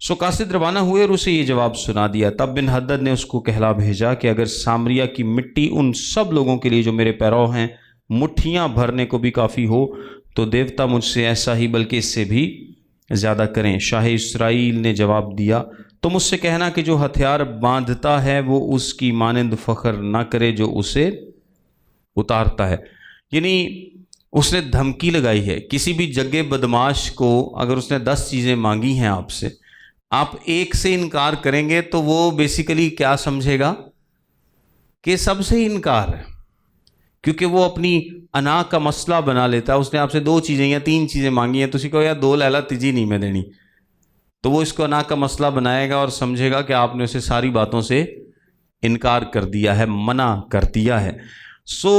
سو قاصد روانہ ہوئے اور اسے یہ جواب سنا دیا. تب بن حدد نے اس کو کہلا بھیجا کہ اگر سامریہ کی مٹی ان سب لوگوں کے لیے جو میرے پیرو ہیں مٹھیاں بھرنے کو بھی کافی ہو تو دیوتا مجھ سے ایسا ہی بلکہ اس سے بھی زیادہ کریں. شاہ اسرائیل نے جواب دیا تو مجھ سے کہنا کہ جو ہتھیار باندھتا ہے وہ اس کی مانند فخر نہ کرے جو اسے اتارتا ہے. یعنی اس نے دھمکی لگائی ہے کسی بھی جگہ بدماش کو. اگر اس نے 10 چیزیں مانگی ہیں آپ سے, آپ ایک سے انکار کریں گے تو وہ بیسیکلی کیا سمجھے گا کہ سب سے انکار ہے, کیونکہ وہ اپنی انا کا مسئلہ بنا لیتا ہے. اس نے آپ سے 2 چیزیں یا 3 چیزیں مانگی ہیں, تو اسی کو یا 2 لیلا تیجی نہیں میں دینی, تو وہ اس کو انا کا مسئلہ بنائے گا اور سمجھے گا کہ آپ نے اسے ساری باتوں سے انکار کر دیا ہے, منع کر دیا ہے. سو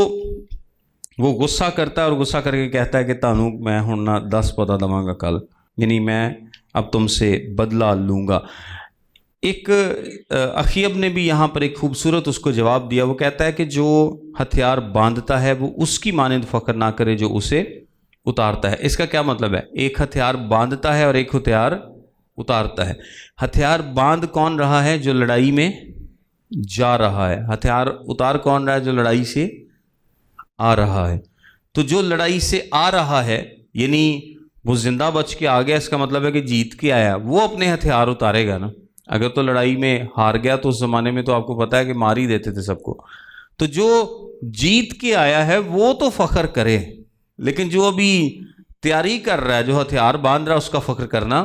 وہ غصہ کرتا ہے اور غصہ کر کے کہتا ہے کہ تانوں میں ہن نہ 10 پتا دواں گا کل, یعنی میں اب تم سے بدلہ لوں گا. ایک اخیب نے بھی یہاں پر ایک خوبصورت اس کو جواب دیا. وہ کہتا ہے کہ جو ہتھیار باندھتا ہے وہ اس کی مانند فخر نہ کرے جو اسے اتارتا ہے. اس کا کیا مطلب ہے؟ ایک ہتھیار باندھتا ہے اور ایک ہتھیار اتارتا ہے. ہتھیار باندھ کون رہا ہے؟ جو لڑائی میں جا رہا ہے. ہتھیار اتار کون رہا ہے؟ جو لڑائی سے آ رہا ہے. تو جو لڑائی سے آ رہا ہے یعنی وہ زندہ بچ کے آ گیا, اس کا مطلب ہے کہ جیت کے آیا, وہ اپنے ہتھیار اتارے گا نا. اگر تو لڑائی میں ہار گیا تو اس زمانے میں تو آپ کو پتہ ہے کہ مار ہی دیتے تھے سب کو. تو جو جیت کے آیا ہے وہ تو فخر کرے, لیکن جو ابھی تیاری کر رہا ہے, جو ہتھیار باندھ رہا ہے, اس کا فخر کرنا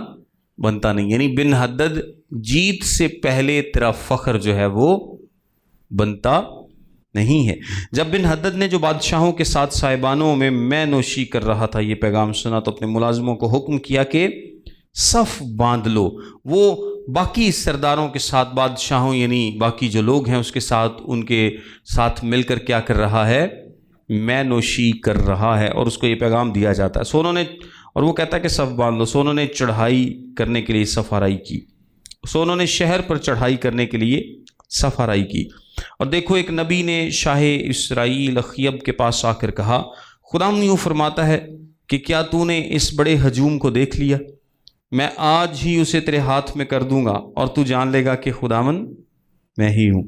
بنتا نہیں. یعنی بن حدد جیت سے پہلے تیرا فخر جو ہے وہ بنتا نہیں ہے. جب بن حدد نے جو بادشاہوں کے ساتھ صاحبانوں میں نوشی کر رہا تھا یہ پیغام سنا تو اپنے ملازموں کو حکم کیا کہ صف باندھ لو. وہ باقی سرداروں کے ساتھ, بادشاہوں یعنی باقی جو لوگ ہیں اس کے ساتھ, ان کے ساتھ مل کر کیا کر رہا ہے؟ میں نوشی کر رہا ہے, اور اس کو یہ پیغام دیا جاتا ہے. سو انہوں نے, اور وہ کہتا ہے کہ صف باندھ لو. سو انہوں نے چڑھائی کرنے کے لیے صف آرائی کی. سو انہوں نے شہر پر چڑھائی کرنے کے لیے صف آرائی کی. اور دیکھو ایک نبی نے شاہ اسرائیل اخیب کے پاس آ کر کہا, خداوند یوں فرماتا ہے کہ کیا تو نے اس بڑے ہجوم کو دیکھ لیا؟ میں آج ہی اسے تیرے ہاتھ میں کر دوں گا اور تو جان لے گا کہ خداوند میں ہی ہوں.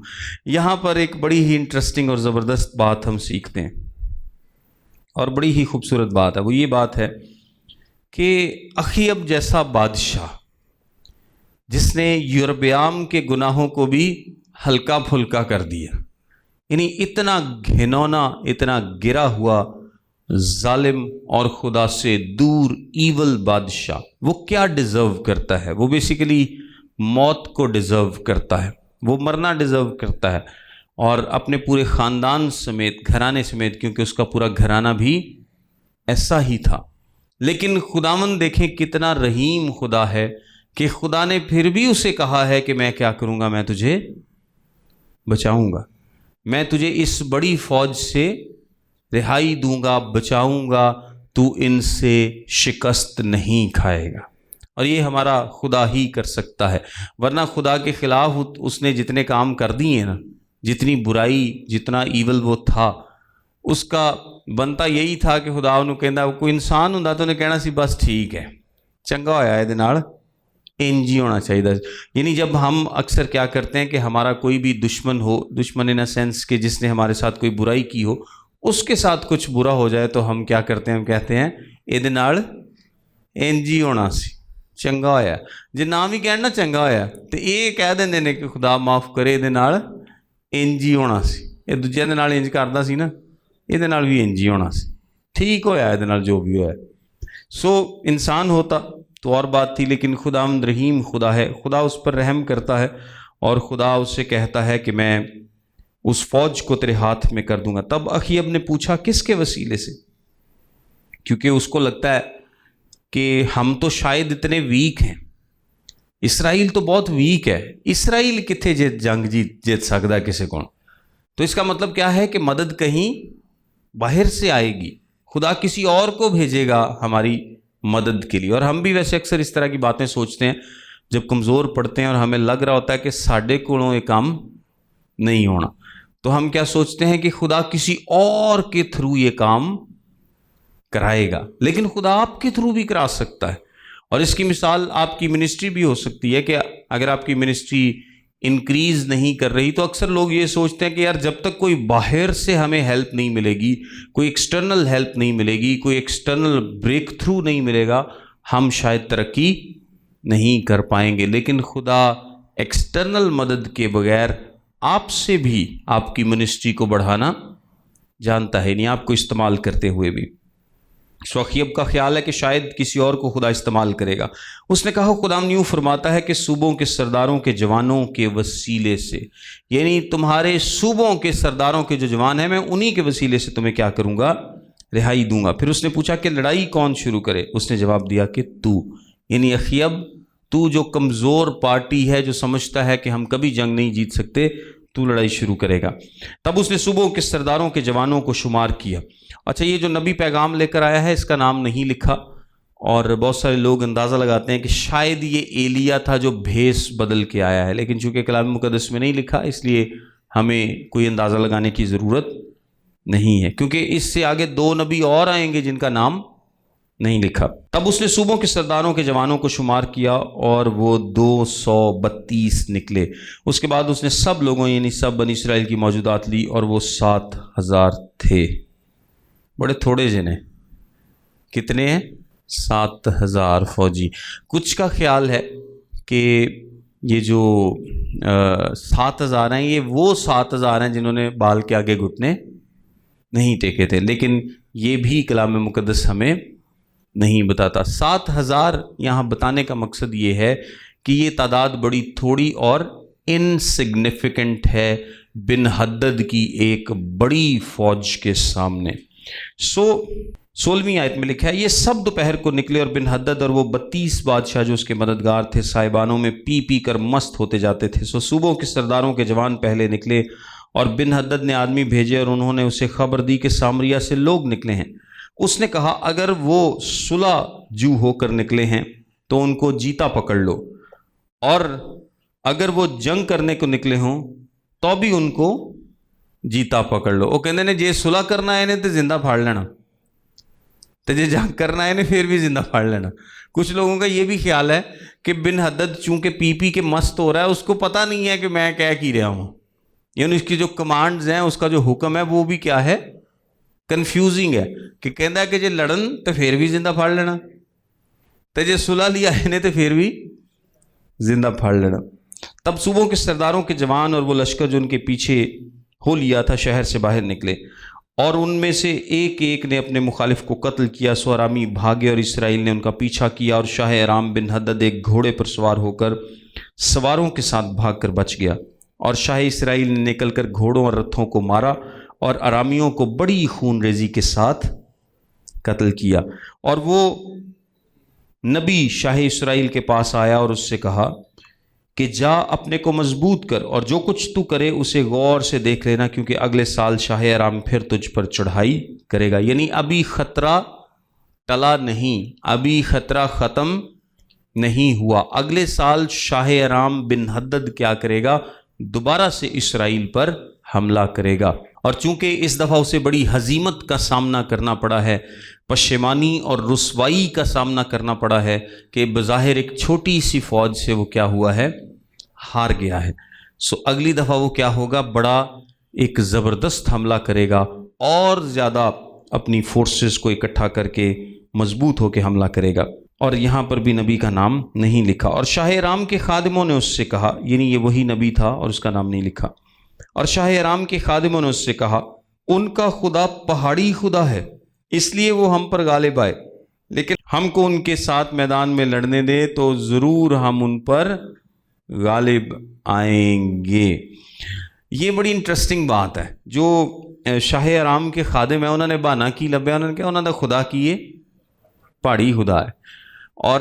یہاں پر ایک بڑی ہی انٹرسٹنگ اور زبردست بات ہم سیکھتے ہیں, اور بڑی ہی خوبصورت بات ہے. وہ یہ بات ہے کہ اخیب جیسا بادشاہ جس نے یربعام کے گناہوں کو بھی ہلکا پھلکا کر دیا, یعنی اتنا گھنونا, اتنا گرا ہوا, ظالم اور خدا سے دور ایول بادشاہ, وہ کیا ڈیزرو کرتا ہے؟ وہ بیسیکلی موت کو ڈیزرو کرتا ہے, وہ مرنا ڈیزرو کرتا ہے, اور اپنے پورے خاندان سمیت, گھرانے سمیت, کیونکہ اس کا پورا گھرانہ بھی ایسا ہی تھا. لیکن خداوند دیکھیں کتنا رحیم خدا ہے کہ خدا نے پھر بھی اسے کہا ہے کہ میں کیا کروں گا؟ میں تجھے بچاؤں گا, میں تجھے اس بڑی فوج سے رہائی دوں گا, بچاؤں گا, تو ان سے شکست نہیں کھائے گا. اور یہ ہمارا خدا ہی کر سکتا ہے, ورنہ خدا کے خلاف اس نے جتنے کام کر دیے نا, جتنی برائی, جتنا ایول وہ تھا, اس کا بنتا یہی تھا کہ خدا انہوں کہندا کوئی انسان ہوندا تو انہیں کہنا سی بس ٹھیک ہے, چنگا ہویا ہے, دے نال انج ہی ہونا چاہیے. یعنی جب ہم اکثر کیا کرتے ہیں کہ ہمارا کوئی بھی دشمن ہو, دشمن ان اے سینس کہ جس نے ہمارے ساتھ کوئی برائی کی ہو, اس کے ساتھ کچھ برا ہو جائے تو ہم کیا کرتے ہیں؟ ہم کہتے ہیں یہ دے نال انج ہی ہونا سی, چنگا ہویا. جے نہ بھی کہن نا چنگا ہویا تو یہ کہہ دیندے نے کہ خدا معاف کرے, یہ دے نال انج ہی ہونا سی, یہ دوجے دے نال انج کردا سی نا, یہ دے نال بھی انج ہی ہونا سی, ٹھیک ہویا یہ دے نال جو بھی ہویا. سو انسان ہوتا تو اور بات تھی, لیکن خداوند رحیم خدا ہے, خدا اس پر رحم کرتا ہے, اور خدا اس سے کہتا ہے کہ میں اس فوج کو تیرے ہاتھ میں کر دوں گا. تب اخیب نے پوچھا کس کے وسیلے سے؟ کیونکہ اس کو لگتا ہے کہ ہم تو شاید اتنے ویک ہیں, اسرائیل تو بہت ویک ہے, اسرائیل کتنے جنگ جیت سکتا ہے کسی کو؟ تو اس کا مطلب کیا ہے کہ مدد کہیں باہر سے آئے گی, خدا کسی اور کو بھیجے گا ہماری مدد کے لیے. اور ہم بھی ویسے اکثر اس طرح کی باتیں سوچتے ہیں جب کمزور پڑتے ہیں اور ہمیں لگ رہا ہوتا ہے کہ ساڈے کولوں یہ کام نہیں ہونا, تو ہم کیا سوچتے ہیں کہ خدا کسی اور کے تھرو یہ کام کرائے گا. لیکن خدا آپ کے تھرو بھی کرا سکتا ہے, اور اس کی مثال آپ کی منسٹری بھی ہو سکتی ہے کہ اگر آپ کی منسٹری انکریز نہیں کر رہی تو اکثر لوگ یہ سوچتے ہیں کہ یار جب تک کوئی باہر سے ہمیں ہیلپ نہیں ملے گی، کوئی ایکسٹرنل ہیلپ نہیں ملے گی، کوئی ایکسٹرنل بریک تھرو نہیں ملے گا، ہم شاید ترقی نہیں کر پائیں گے۔ لیکن خدا ایکسٹرنل مدد کے بغیر آپ سے بھی آپ کی منسٹری کو بڑھانا جانتا ہے، نہیں آپ کو استعمال کرتے ہوئے بھی۔ شوخیب کا خیال ہے کہ شاید کسی اور کو خدا استعمال کرے گا۔ اس نے کہا خدا یوں فرماتا ہے کہ صوبوں کے سرداروں کے جوانوں کے وسیلے سے، یعنی تمہارے صوبوں کے سرداروں کے جو جوان ہیں میں انہی کے وسیلے سے تمہیں کیا کروں گا، رہائی دوں گا۔ پھر اس نے پوچھا کہ لڑائی کون شروع کرے؟ اس نے جواب دیا کہ تو، یعنی اخیب تو جو کمزور پارٹی ہے، جو سمجھتا ہے کہ ہم کبھی جنگ نہیں جیت سکتے، تو لڑائی شروع کرے گا۔ تب اس نے صوبوں کے سرداروں کے جوانوں کو شمار کیا۔ اچھا، یہ جو نبی پیغام لے کر آیا ہے اس کا نام نہیں لکھا، اور بہت سارے لوگ اندازہ لگاتے ہیں کہ شاید یہ ایلیا تھا جو بھیس بدل کے آیا ہے، لیکن چونکہ کلام مقدس میں نہیں لکھا اس لیے ہمیں کوئی اندازہ لگانے کی ضرورت نہیں ہے، کیونکہ اس سے آگے 2 نبی اور آئیں گے جن کا نام نہیں لکھا۔ تب اس نے صوبوں کے سرداروں کے جوانوں کو شمار کیا اور وہ 232 نکلے۔ اس کے بعد اس نے سب لوگوں یعنی سب بنی اسرائیل کی موجودات لی اور وہ 7000 تھے۔ بڑے تھوڑے جنے، کتنے ہیں؟ 7000 فوجی۔ کچھ کا خیال ہے کہ یہ جو 7000 ہیں یہ وہ 7000 ہیں جنہوں نے بال کے آگے گھٹنے نہیں ٹیکے تھے، لیکن یہ بھی کلام مقدس ہمیں نہیں بتاتا۔ 7000 یہاں بتانے کا مقصد یہ ہے کہ یہ تعداد بڑی تھوڑی اور انسگنیفیکنٹ ہے بن حدد کی ایک بڑی فوج کے سامنے۔ 16ویں آیت میں لکھا ہے یہ سب دوپہر کو نکلے اور بن حدد اور وہ 32 بادشاہ جو اس کے مددگار تھے صاحبانوں میں پی پی کر مست ہوتے جاتے تھے۔ صوبوں کے سرداروں کے جوان پہلے نکلے اور بن حدد نے آدمی بھیجے اور انہوں نے اسے خبر دی کہ سامریہ سے لوگ نکلے ہیں۔ اس نے کہا اگر وہ صلح جو ہو کر نکلے ہیں تو ان کو جیتا پکڑ لو، اور اگر وہ جنگ کرنے کو نکلے ہوں تو بھی ان کو جیتا پکڑ لو۔ وہ کہندے نے جے صلح کرنا ہے نے تو زندہ پھاڑ لینا، تو جے جنگ کرنا ہے نے پھر بھی زندہ پھاڑ لینا۔ کچھ لوگوں کا یہ بھی خیال ہے کہ بن حدد چونکہ پی پی کے مست ہو رہا ہے، اس کو پتہ نہیں ہے کہ میں کہہ کی رہا ہوں، یعنی اس کی جو کمانڈز ہیں، اس کا جو حکم ہے وہ بھی کیا ہے، کنفیوزنگ ہے، کہ کہندا ہے کہ جے لڑن تو پھر بھی زندہ پھاڑ لینا، تو جے صلح لیا ہے نے تو پھر بھی زندہ پھاڑ لینا۔ تب صوبوں کے سرداروں کے جوان اور وہ لشکر جو ان کے پیچھے ہو لیا تھا شہر سے باہر نکلے، اور ان میں سے ایک ایک نے اپنے مخالف کو قتل کیا۔ سو ارامی بھاگے اور اسرائیل نے ان کا پیچھا کیا، اور شاہ ارام بن حدد ایک گھوڑے پر سوار ہو کر سواروں کے ساتھ بھاگ کر بچ گیا، اور شاہ اسرائیل نے نکل کر گھوڑوں اور رتھوں کو مارا اور ارامیوں کو بڑی خون ریزی کے ساتھ قتل کیا۔ اور وہ نبی شاہ اسرائیل کے پاس آیا اور اس سے کہا کہ جا اپنے کو مضبوط کر، اور جو کچھ تو کرے اسے غور سے دیکھ لینا، کیونکہ اگلے سال شاہ ارام پھر تجھ پر چڑھائی کرے گا۔ یعنی ابھی خطرہ ٹلا نہیں، ابھی خطرہ ختم نہیں ہوا، اگلے سال شاہ ارام بن حدد کیا کرے گا، دوبارہ سے اسرائیل پر حملہ کرے گا۔ اور چونکہ اس دفعہ اسے بڑی ہزیمت کا سامنا کرنا پڑا ہے، پشیمانی اور رسوائی کا سامنا کرنا پڑا ہے کہ بظاہر ایک چھوٹی سی فوج سے وہ کیا ہوا ہے، ہار گیا ہے۔ اگلی دفعہ وہ کیا ہوگا، بڑا ایک زبردست حملہ کرے گا، اور زیادہ اپنی فورسز کو اکٹھا کر کے مضبوط ہو کے حملہ کرے گا۔ اور یہاں پر بھی نبی کا نام نہیں لکھا۔ اور شاہ ارام کے خادموں نے اس سے کہا، یعنی یہ وہی نبی تھا اور اس کا نام نہیں لکھا، اور شاہ ارام کے خادموں نے اس سے کہا ان کا خدا پہاڑی خدا ہے، اس لیے وہ ہم پر غالب آئے، لیکن ہم کو ان کے ساتھ میدان میں لڑنے دے تو ضرور ہم ان پر غالب آئیں گے۔ یہ بڑی انٹرسٹنگ بات ہے۔ جو شاہ ارام کے خادم ہیں انہوں نے بہانہ کی لبیا، انہوں نے کہا انہوں نے خدا کی یہ پہاڑی خدا ہے۔ اور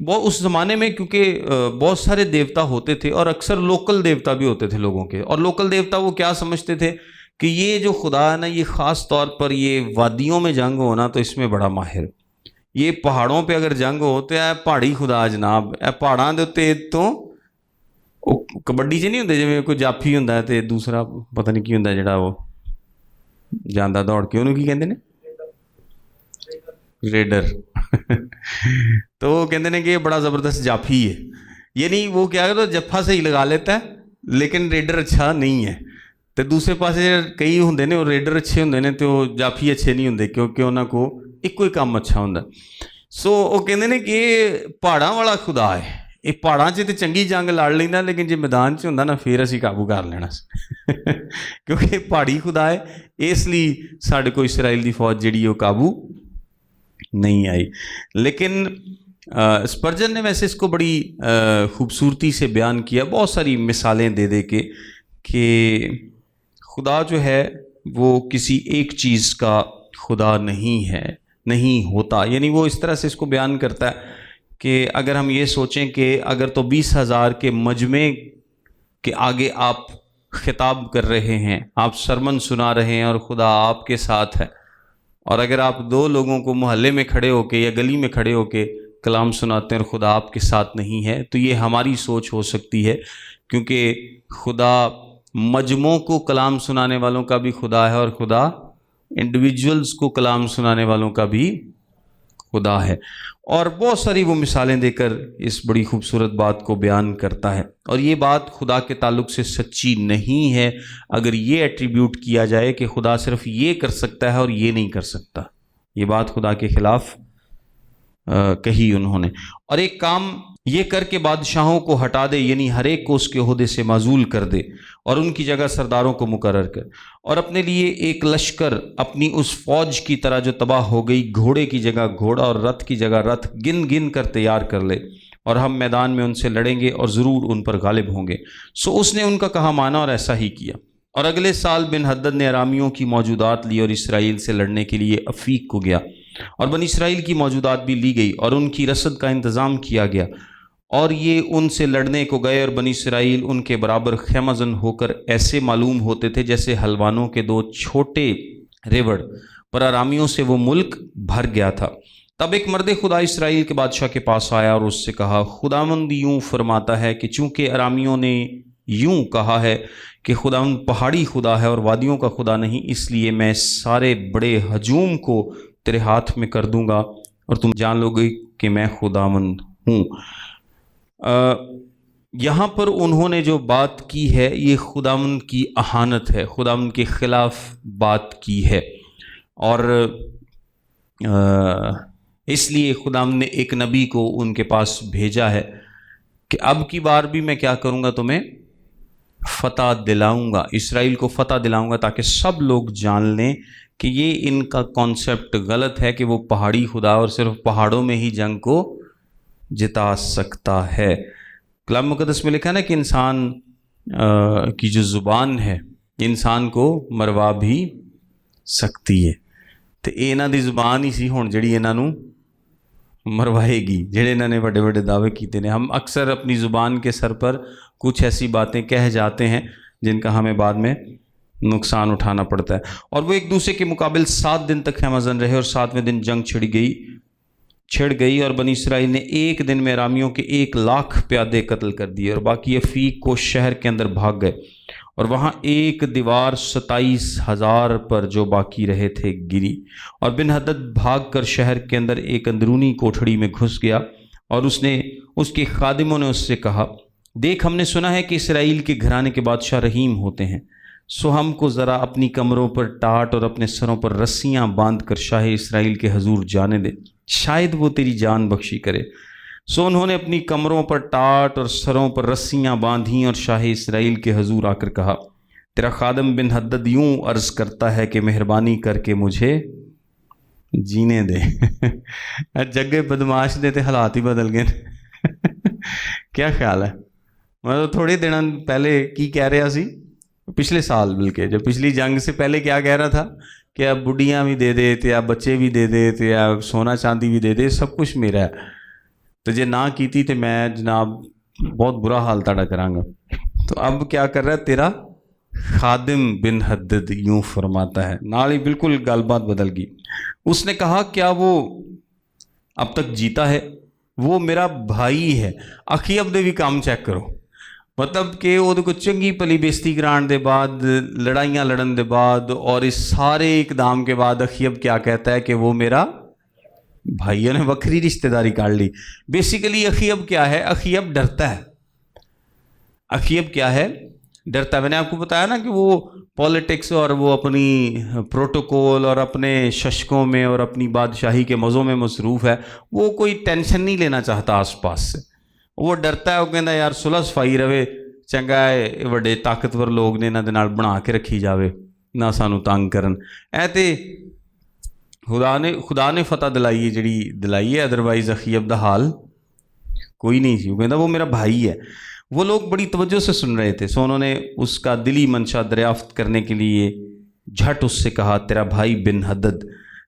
وہ اس زمانے میں کیونکہ بہت سارے دیوتا ہوتے تھے، اور اکثر لوکل دیوتا بھی ہوتے تھے لوگوں کے، اور لوکل دیوتا وہ کیا سمجھتے تھے کہ یہ جو خدا ہے نا، یہ خاص طور پر یہ وادیوں میں جنگ ہونا تو اس میں بڑا ماہر، یہ پہاڑوں پہ اگر جنگ ہو تو اے پہاڑی خدا جناب، اے پہاڑاں دے تے تو کبڈی 'ਚ نہیں ہوندے جویں کوئی جافی ہوندا ہے تے دوسرا پتہ نہیں کی ہوندا جڑا وہ جاندا دوڑ کے، انہوں کی کہندے نے ریڈر تو وہ کہتے ہیں کہ یہ بڑا زبردست جافی ہے، یعنی وہ کیا ہے تو جفا صحیح لگا لیتا ہے لیکن ریڈر اچھا نہیں ہے. تو دوسرے پاسے کئی ہوندے نے وہ ریڈر اچھے ہوندے نے تو جافی اچھے نہیں ہوندے کیونکہ انہاں کو ایک ہی کام اچھا ہوندا. سو وہ کہندے نے کہ پہاڑاں والا خدا ہے، یہ پہاڑاں 'چ تے چنگی جنگ لڑ لیندا لیکن جے میدان 'چ ہوندا نا پھر اسی قابو کر لینا کیونکہ پہاڑی خدا ہے، اس لیے ساڈے کو اسرائیل دی فوج جڑی وہ قابو نہیں آئی. لیکن اسپرجن نے ویسے اس کو بڑی خوبصورتی سے بیان کیا، بہت ساری مثالیں دے دے کے کہ خدا جو ہے وہ کسی ایک چیز کا خدا نہیں ہے، نہیں ہوتا. یعنی وہ اس طرح سے اس کو بیان کرتا ہے کہ اگر ہم یہ سوچیں کہ اگر تو 20,000 کے مجمع کے آگے آپ خطاب کر رہے ہیں، آپ سرمن سنا رہے ہیں اور خدا آپ کے ساتھ ہے، اور اگر آپ 2 لوگوں کو محلے میں کھڑے ہو کے یا گلی میں کھڑے ہو کے کلام سناتے ہیں اور خدا آپ کے ساتھ نہیں ہے، تو یہ ہماری سوچ ہو سکتی ہے کیونکہ خدا مجموعوں کو کلام سنانے والوں کا بھی خدا ہے اور خدا انڈیویجولز کو کلام سنانے والوں کا بھی خدا ہے. اور بہت ساری وہ مثالیں دے کر اس بڑی خوبصورت بات کو بیان کرتا ہے. اور یہ بات خدا کے تعلق سے سچی نہیں ہے اگر یہ ایٹریبیوٹ کیا جائے کہ خدا صرف یہ کر سکتا ہے اور یہ نہیں کر سکتا. یہ بات خدا کے خلاف کہی انہوں نے. اور ایک کام یہ کر کے بادشاہوں کو ہٹا دے، یعنی ہر ایک کو اس کے عہدے سے معزول کر دے اور ان کی جگہ سرداروں کو مقرر کر، اور اپنے لیے ایک لشکر اپنی اس فوج کی طرح جو تباہ ہو گئی، گھوڑے کی جگہ گھوڑا اور رتھ کی جگہ رتھ گن گن کر تیار کر لے، اور ہم میدان میں ان سے لڑیں گے اور ضرور ان پر غالب ہوں گے. سو اس نے ان کا کہا مانا اور ایسا ہی کیا. اور اگلے سال بن حدد نے ارامیوں کی موجودات لی اور اسرائیل سے لڑنے کے لیے افیق کو گیا، اور بنی اسرائیل کی موجودات بھی لی گئی اور ان کی رسد کا انتظام کیا گیا، اور یہ ان سے لڑنے کو گئے اور بنی اسرائیل ان کے برابر خیمہ زن ہو کر ایسے معلوم ہوتے تھے جیسے حلوانوں کے 2 چھوٹے ریوڑ، پر ارامیوں سے وہ ملک بھر گیا تھا. تب ایک مرد خدا اسرائیل کے بادشاہ کے پاس آیا اور اس سے کہا، خداوند یوں فرماتا ہے کہ چونکہ ارامیوں نے یوں کہا ہے کہ خداوند پہاڑی خدا ہے اور وادیوں کا خدا نہیں، اس لیے میں سارے بڑے ہجوم کو تیرے ہاتھ میں کر دوں گا اور تم جان لو گے کہ میں خداوند ہوں. یہاں پر انہوں نے جو بات کی ہے یہ خداوند کی اہانت ہے، خداوند کے خلاف بات کی ہے، اور اس لیے خداوند نے ایک نبی کو ان کے پاس بھیجا ہے کہ اب کی بار بھی میں کیا کروں گا، تمہیں فتح دلاؤں گا، اسرائیل کو فتح دلاؤں گا، تاکہ سب لوگ جان لیں کہ یہ ان کا کانسیپٹ غلط ہے کہ وہ پہاڑی خدا اور صرف پہاڑوں میں ہی جنگ کو جتا سکتا ہے. کلام مقدس میں لکھا ہے نا کہ انسان کی جو زبان ہے انسان کو مروا بھی سکتی ہے، تو یہ انہاں دی زبان ہی سی ہن جڑی انہاں نوں مروائے گی، جڑے انہوں نے بڑے بڑے دعوے کیتے ہیں. ہم اکثر اپنی زبان کے سر پر کچھ ایسی باتیں کہہ جاتے ہیں جن کا ہمیں بعد میں نقصان اٹھانا پڑتا ہے. اور وہ ایک دوسرے کے مقابل 7 دن تک خیمہ زن رہے، اور 7ویں دن جنگ چھڑ گئی اور بنی اسرائیل نے ایک دن میں ارامیوں کے 1,00,000 پیادے قتل کر دیے، اور باقی افیق کو شہر کے اندر بھاگ گئے، اور وہاں ایک دیوار 27,000 پر جو باقی رہے تھے گری. اور بن حدد بھاگ کر شہر کے اندر ایک اندرونی کوٹھڑی میں گھس گیا، اور اس کے خادموں نے اس سے کہا، دیکھ ہم نے سنا ہے کہ اسرائیل کے گھرانے کے بادشاہ رحیم ہوتے ہیں، سو ہم کو ذرا اپنی کمروں پر ٹاٹ اور اپنے سروں پر رسیاں باندھ کر شاہ اسرائیل کے حضور جانے دے، شاید وہ تیری جان بخشی کرے. سو انہوں نے اپنی کمروں پر ٹاٹ اور سروں پر رسیاں باندھیں اور شاہ اسرائیل کے حضور آ کر کہا، تیرا خادم بن حدد یوں عرض کرتا ہے کہ مہربانی کر کے مجھے جینے دے. جگے بدماش دے تے حالات ہی بدل گئے. کیا خیال ہے؟ مطلب تھوڑے دن پہلے کی کہہ رہا سی، پچھلے سال بلکہ جو پچھلی جنگ سے پہلے کیا کہہ رہا تھا کہ اب بڑھیاں بھی دے دے تے اب بچے بھی دے دے تے اب سونا چاندی بھی دے دے، سب کچھ میرا ہے، تو جے نہ کیتی تے میں جناب بہت برا حال تاڑا کراں گا. تو اب کیا کر رہا ہے تیرا خادم بن حدد یوں فرماتا ہے، نال ہی بالکل گل بات بدل گئی. اس نے کہا کیا وہ اب تک جیتا ہے؟ وہ میرا بھائی ہے. اخیب دے بھی کام چیک کرو، مطلب کہ وہ کو چنگی پلی بےزتی کران دے بعد، لڑائیاں لڑن دے بعد اور اس سارے اقدام کے بعد اخیب کیا کہتا ہے کہ وہ میرا بھائیوں نے بکری رشتہ داری کاٹ لی. بیسیکلی اخیب کیا ہے؟ اخیب ڈرتا ہے. اخیب کیا ہے؟ ڈرتا ہے. میں نے آپ کو بتایا نا کہ وہ پالیٹکس اور وہ اپنی پروٹوکول اور اپنے ششکوں میں اور اپنی بادشاہی کے مزوں میں مصروف ہے. وہ کوئی ٹینشن نہیں لینا چاہتا آس پاس سے. وہ ڈرتا ہے. وہ کہندا یار صلح صفائی رہے, چنگا ہے وڈے طاقتور لوگ نے انہاں دے نال بنا کے رکھی جاوے, نہ سانو تنگ کرن. اے تے خدا نے فتح دلائی ہے جڑی دلائی ہے, ادروائز اخیب دا حال کوئی نہیں سی. وہ کہندا وہ میرا بھائی ہے. وہ لوگ بڑی توجہ سے سن رہے تھے, سو انہوں نے اس کا دلی منشا دریافت کرنے کے لیے جھٹ اس سے کہا تیرا بھائی بن حدد.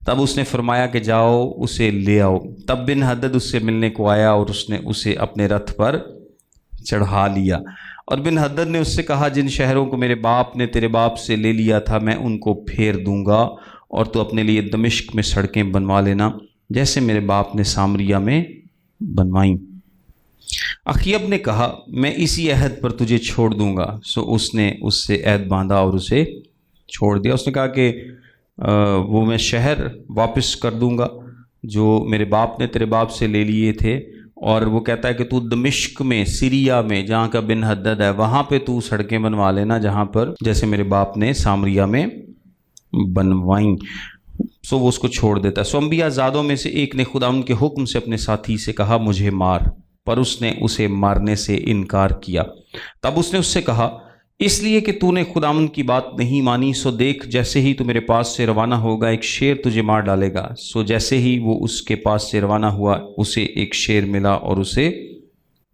تب اس نے فرمایا کہ جاؤ اسے لے آؤ. تب بن حدد اس سے ملنے کو آیا اور اس نے اسے اپنے رتھ پر چڑھا لیا. اور بن حدد نے اس سے کہا جن شہروں کو میرے باپ نے تیرے باپ سے لے لیا تھا میں ان کو پھیر دوں گا, اور تو اپنے لیے دمشق میں سڑکیں بنوا لینا جیسے میرے باپ نے سامریہ میں بنوائیں. اخیب نے کہا میں اسی عہد پر تجھے چھوڑ دوں گا. سو اس نے اس سے عہد باندھا اور اسے چھوڑ دیا. اس نے کہا کہ وہ میں شہر واپس کر دوں گا جو میرے باپ نے تیرے باپ سے لے لیے تھے, اور وہ کہتا ہے کہ تو دمشق میں سیریا میں جہاں کا بن حدد ہے وہاں پہ تو سڑکیں بنوا لینا جہاں پر جیسے میرے باپ نے سامریہ میں بنوائیں. سو وہ اس کو چھوڑ دیتا ہے. سو انبیاء زادوں میں سے ایک نے خدا ان کے حکم سے اپنے ساتھی سے کہا مجھے مار, پر اس نے اسے مارنے سے انکار کیا. تب اس نے اس سے کہا اس لیے کہ تو نے خداوند کی بات نہیں مانی, سو دیکھ جیسے ہی تو میرے پاس سے روانہ ہوگا ایک شیر تجھے مار ڈالے گا. سو جیسے ہی وہ اس کے پاس سے روانہ ہوا اسے ایک شیر ملا اور اسے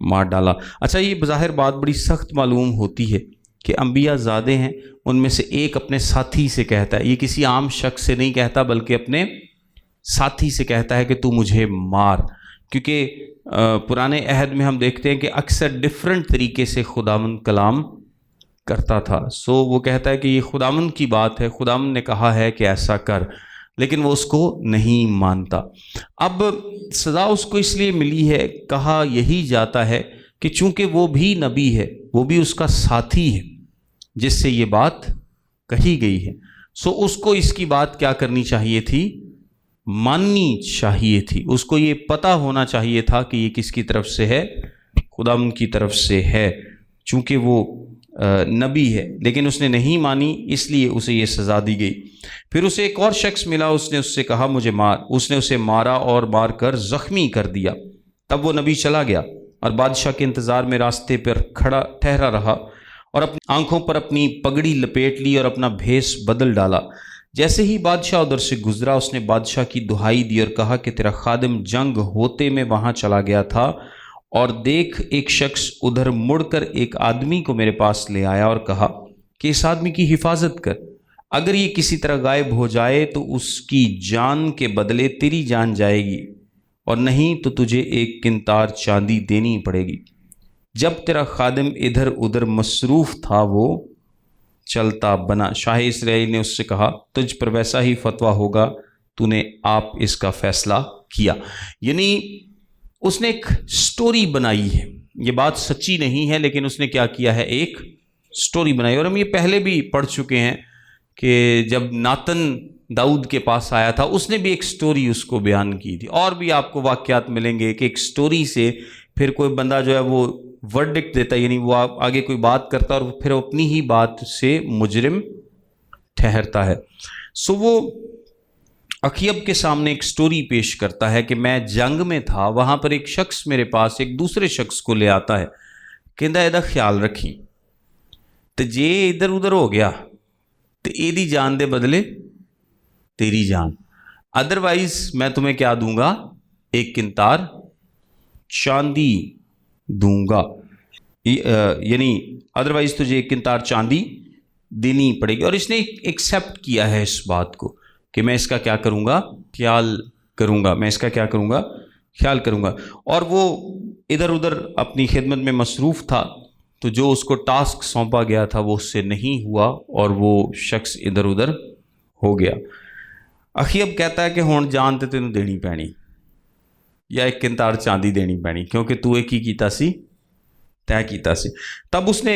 مار ڈالا. اچھا, یہ بظاہر بات بڑی سخت معلوم ہوتی ہے کہ انبیاء زادے ہیں, ان میں سے ایک اپنے ساتھی سے کہتا ہے, یہ کسی عام شخص سے نہیں کہتا بلکہ اپنے ساتھی سے کہتا ہے کہ تو مجھے مار. کیونکہ پرانے عہد میں ہم دیکھتے ہیں کہ اکثر ڈیفرنٹ طریقے سے خداوند کلام کرتا تھا. سو وہ کہتا ہے کہ یہ خداوند کی بات ہے, خداوند نے کہا ہے کہ ایسا کر, لیکن وہ اس کو نہیں مانتا. اب سزا اس کو اس لیے ملی ہے, کہا یہی جاتا ہے کہ چونکہ وہ بھی نبی ہے, وہ بھی اس کا ساتھی ہے جس سے یہ بات کہی گئی ہے, سو اس کو اس کی بات کیا کرنی چاہیے تھی؟ ماننی چاہیے تھی. اس کو یہ پتہ ہونا چاہیے تھا کہ یہ کس کی طرف سے ہے؟ خداوند کی طرف سے ہے, چونکہ وہ نبی ہے. لیکن اس نے نہیں مانی, اس لیے اسے یہ سزا دی گئی. پھر اسے ایک اور شخص ملا, اس نے اس سے کہا مجھے مار. اس نے اسے مارا اور مار کر زخمی کر دیا. تب وہ نبی چلا گیا اور بادشاہ کے انتظار میں راستے پر ٹھہرا رہا, اور اپنی آنکھوں پر اپنی پگڑی لپیٹ لی اور اپنا بھیس بدل ڈالا. جیسے ہی بادشاہ ادھر سے گزرا اس نے بادشاہ کی دہائی دی اور کہا کہ تیرا خادم جنگ ہوتے میں وہاں چلا گیا تھا, اور دیکھ ایک شخص ادھر مڑ کر ایک آدمی کو میرے پاس لے آیا اور کہا کہ اس آدمی کی حفاظت کر, اگر یہ کسی طرح غائب ہو جائے تو اس کی جان کے بدلے تیری جان جائے گی, اور نہیں تو تجھے ایک قنطار چاندی دینی پڑے گی. جب تیرا خادم ادھر ادھر مصروف تھا وہ چلتا بنا. شاہ اسرائیل نے اس سے کہا تجھ پر ویسا ہی فتویٰ ہوگا, تو نے آپ اس کا فیصلہ کیا. یعنی اس نے ایک سٹوری بنائی ہے, یہ بات سچی نہیں ہے لیکن اس نے کیا کیا ہے, ایک سٹوری بنائی. اور ہم یہ پہلے بھی پڑھ چکے ہیں کہ جب ناتن داؤد کے پاس آیا تھا اس نے بھی ایک سٹوری اس کو بیان کی تھی. اور بھی آپ کو واقعات ملیں گے کہ ایک سٹوری سے پھر کوئی بندہ جو ہے وہ ورڈکٹ دیتا ہے, یعنی وہ آگے کوئی بات کرتا ہے اور پھر اپنی ہی بات سے مجرم ٹھہرتا ہے. سو وہ اخیب کے سامنے ایک سٹوری پیش کرتا ہے کہ میں جنگ میں تھا, وہاں پر ایک شخص میرے پاس ایک دوسرے شخص کو لے آتا ہے, کہندا ایدا خیال رکھی تو جے ادھر ادھر ہو گیا تو ایدی جان دے بدلے تیری جان, ادروائز میں تمہیں کیا دوں گا, ایک قنطار چاندی دوں گا. یعنی ادروائز تجھے ایک قنطار چاندی دینی پڑے گی. اور اس نے ایکسیپٹ کیا ہے اس بات کو کہ میں اس کا کیا کروں گا, خیال کروں گا, میں اس کا کیا کروں گا, خیال کروں گا. اور وہ ادھر ادھر اپنی خدمت میں مصروف تھا, تو جو اس کو ٹاسک سونپا گیا تھا وہ اس سے نہیں ہوا اور وہ شخص ادھر ادھر ہو گیا. اخیب کہتا ہے کہ ہون جان تے تینوں دینی پینی یا ایک قنطار چاندی دینی پینی, کیونکہ تو ایک ہی کیتا سی, طے کیتا سی. تب اس نے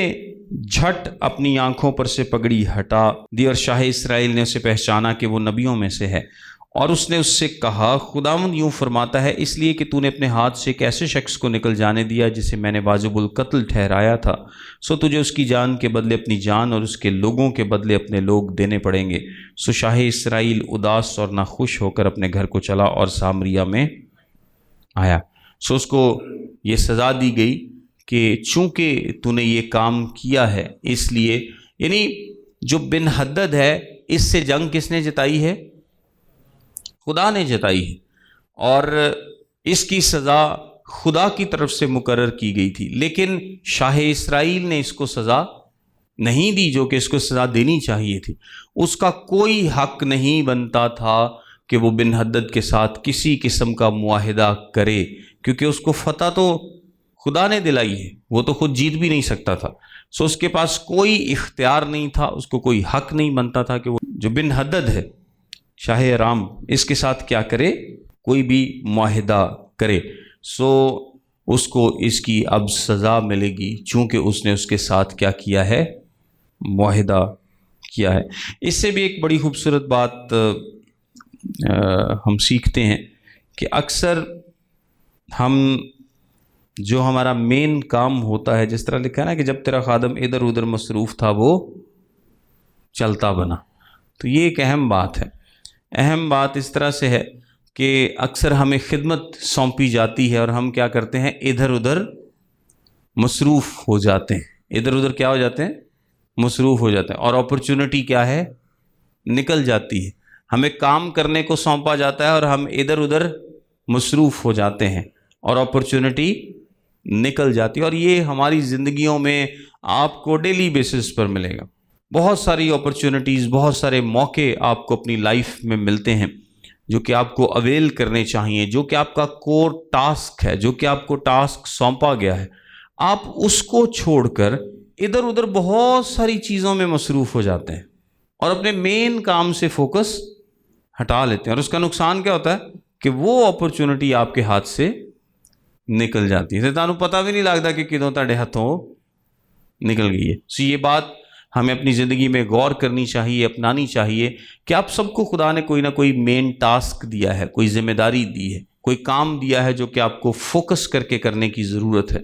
جھٹ اپنی آنکھوں پر سے پگڑی ہٹا دی اور شاہ اسرائیل نے اسے پہچانا کہ وہ نبیوں میں سے ہے, اور اس نے اس سے کہا خداوند یوں فرماتا ہے اس لیے کہ تو نے اپنے ہاتھ سے ایک ایسے شخص کو نکل جانے دیا جسے میں نے واجب القتل ٹھہرایا تھا، سو تجھے اس کی جان کے بدلے اپنی جان اور اس کے لوگوں کے بدلے اپنے لوگ دینے پڑیں گے۔ سو شاہ اسرائیل اداس اور ناخوش ہو کر اپنے گھر کو چلا اور سامریا میں آیا۔ سو اس کو یہ سزا دی گئی کہ چونکہ تو نے یہ کام کیا ہے اس لیے، یعنی جو بن حدد ہے اس سے جنگ کس نے جتائی ہے؟ خدا نے جتائی ہے، اور اس کی سزا خدا کی طرف سے مقرر کی گئی تھی، لیکن شاہ اسرائیل نے اس کو سزا نہیں دی جو کہ اس کو سزا دینی چاہیے تھی۔ اس کا کوئی حق نہیں بنتا تھا کہ وہ بن حدد کے ساتھ کسی قسم کا معاہدہ کرے، کیونکہ اس کو فتح تو خدا نے دلائی ہے، وہ تو خود جیت بھی نہیں سکتا تھا۔ سو اس کے پاس کوئی اختیار نہیں تھا، اس کو کوئی حق نہیں بنتا تھا کہ وہ جو بن حدد ہے شاہ ارام اس کے ساتھ کیا کرے، کوئی بھی معاہدہ کرے۔ سو اس کو اس کی اب سزا ملے گی چونکہ اس نے اس کے ساتھ کیا کیا ہے، معاہدہ کیا ہے۔ اس سے بھی ایک بڑی خوبصورت بات ہم سیکھتے ہیں کہ اکثر ہم جو ہمارا مین کام ہوتا ہے، جس طرح لکھا ہے نا کہ جب تیرا خادم ادھر ادھر مصروف تھا وہ چلتا بنا، تو یہ ایک اہم بات ہے۔ اہم بات اس طرح سے ہے کہ اکثر ہمیں خدمت سونپی جاتی ہے اور ہم کیا کرتے ہیں، ادھر ادھر مصروف ہو جاتے ہیں، ادھر ادھر کیا ہو جاتے ہیں، مصروف ہو جاتے ہیں، اور اپرچونٹی کیا ہے، نکل جاتی ہے۔ ہمیں کام کرنے کو سونپا جاتا ہے اور ہم ادھر ادھر مصروف ہو جاتے ہیں اور اپرچونٹی نکل جاتی ہے، اور یہ ہماری زندگیوں میں آپ کو ڈیلی بیسس پر ملے گا۔ بہت ساری اپرچونٹیز، بہت سارے موقع آپ کو اپنی لائف میں ملتے ہیں جو کہ آپ کو اویل کرنے چاہیے، جو کہ آپ کا کور ٹاسک ہے، جو کہ آپ کو ٹاسک سونپا گیا ہے۔ آپ اس کو چھوڑ کر ادھر ادھر بہت ساری چیزوں میں مصروف ہو جاتے ہیں اور اپنے مین کام سے فوکس ہٹا لیتے ہیں، اور اس کا نقصان کیا ہوتا ہے کہ وہ اپرچونٹی آپ کے ہاتھ سے نکل جاتی ہے، تانوں پتہ بھی نہیں لگتا کہ کدوں تہاڈے ہاتھوں نکل گئی ہے۔ سو یہ بات ہمیں اپنی زندگی میں غور کرنی چاہیے، اپنانی چاہیے کہ آپ سب کو خدا نے کوئی نہ کوئی مین ٹاسک دیا ہے، کوئی ذمہ داری دی ہے، کوئی کام دیا ہے جو کہ آپ کو فوکس کر کے کرنے کی ضرورت ہے،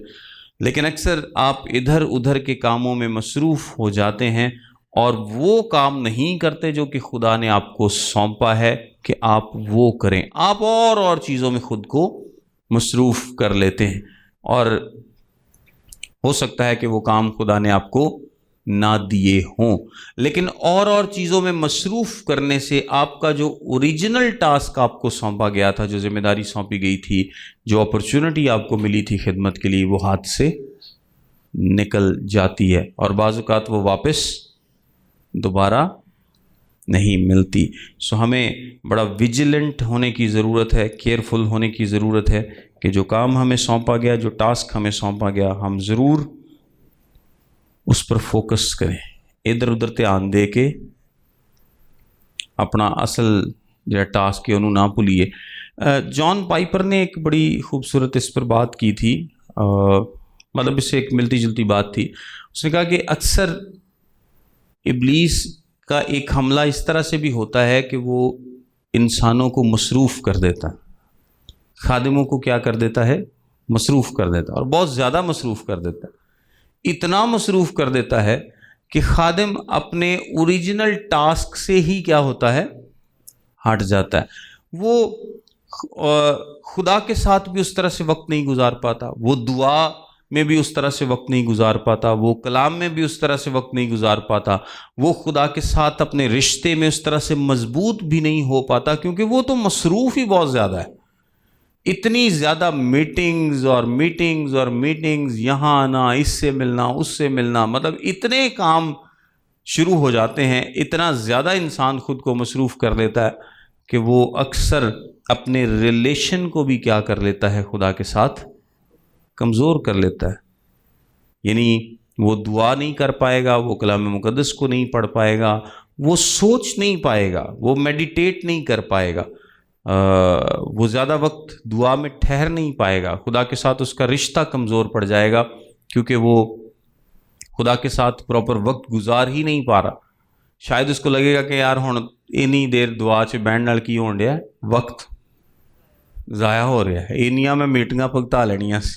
لیکن اکثر آپ ادھر ادھر کے کاموں میں مصروف ہو جاتے ہیں اور وہ کام نہیں کرتے جو کہ خدا نے آپ کو سونپا ہے کہ آپ وہ کریں۔ آپ اور چیزوں میں خود کو مصروف کر لیتے ہیں، اور ہو سکتا ہے کہ وہ کام خدا نے آپ کو نہ دیے ہوں، لیکن اور چیزوں میں مصروف کرنے سے آپ کا جو اوریجنل ٹاسک آپ کو سونپا گیا تھا، جو ذمہ داری سونپی گئی تھی، جو اپرچونٹی آپ کو ملی تھی خدمت کے لیے، وہ ہاتھ سے نکل جاتی ہے، اور بعض اوقات وہ واپس دوبارہ نہیں ملتی۔ سو ہمیں بڑا ویجیلنٹ ہونے کی ضرورت ہے، کیئرفل ہونے کی ضرورت ہے کہ جو کام ہمیں سونپا گیا، جو ٹاسک ہمیں سونپا گیا، ہم ضرور اس پر فوکس کریں، ادھر ادھر دھیان دے کے اپنا اصل جو ٹاسک ہے انہوں نہ بھولیے۔ جان پائپر نے ایک بڑی خوبصورت اس پر بات کی تھی، مطلب اس سے ایک ملتی جلتی بات تھی۔ اس نے کہا کہ اکثر ابلیس کا ایک حملہ اس طرح سے بھی ہوتا ہے کہ وہ انسانوں کو مصروف کر دیتا ہے، خادموں کو کیا کر دیتا ہے، مصروف کر دیتا ہے، اور بہت زیادہ مصروف کر دیتا ہے، اتنا مصروف کر دیتا ہے کہ خادم اپنے اوریجنل ٹاسک سے ہی کیا ہوتا ہے، ہٹ جاتا ہے۔ وہ خدا کے ساتھ بھی اس طرح سے وقت نہیں گزار پاتا، وہ دعا میں بھی اس طرح سے وقت نہیں گزار پاتا، وہ کلام میں بھی اس طرح سے وقت نہیں گزار پاتا، وہ خدا کے ساتھ اپنے رشتے میں اس طرح سے مضبوط بھی نہیں ہو پاتا، کیونکہ وہ تو مصروف ہی بہت زیادہ ہے۔ اتنی زیادہ میٹنگز اور میٹنگز، یہاں آنا، اس سے ملنا، اس سے ملنا، مطلب اتنے کام شروع ہو جاتے ہیں، اتنا زیادہ انسان خود کو مصروف کر لیتا ہے کہ وہ اکثر اپنے ریلیشن کو بھی کیا کر لیتا ہے، خدا کے ساتھ کمزور کر لیتا ہے۔ یعنی وہ دعا نہیں کر پائے گا، وہ کلام مقدس کو نہیں پڑھ پائے گا، وہ سوچ نہیں پائے گا، وہ میڈیٹیٹ نہیں کر پائے گا، وہ زیادہ وقت دعا میں ٹھہر نہیں پائے گا، خدا کے ساتھ اس کا رشتہ کمزور پڑ جائے گا، کیونکہ وہ خدا کے ساتھ پراپر وقت گزار ہی نہیں پا رہا۔ شاید اس کو لگے گا کہ یار ہن ਇੰਨੀ ਦੇਰ ਦੁਆ 'ਚ ਬਹਿਣ ਨਾਲ ਕੀ ਹੋਣ ਡਿਆ, ਵਕਤ ਜ਼ਾਇਆ ਹੋ ਰਿਹਾ ਹੈ। ਇੰਨੀਆਂ ਮੈਂ ਮੀਟਿੰਗਾਂ ਭੁਗਤਾ ਲੈਣੀਆਂ ਸੀ,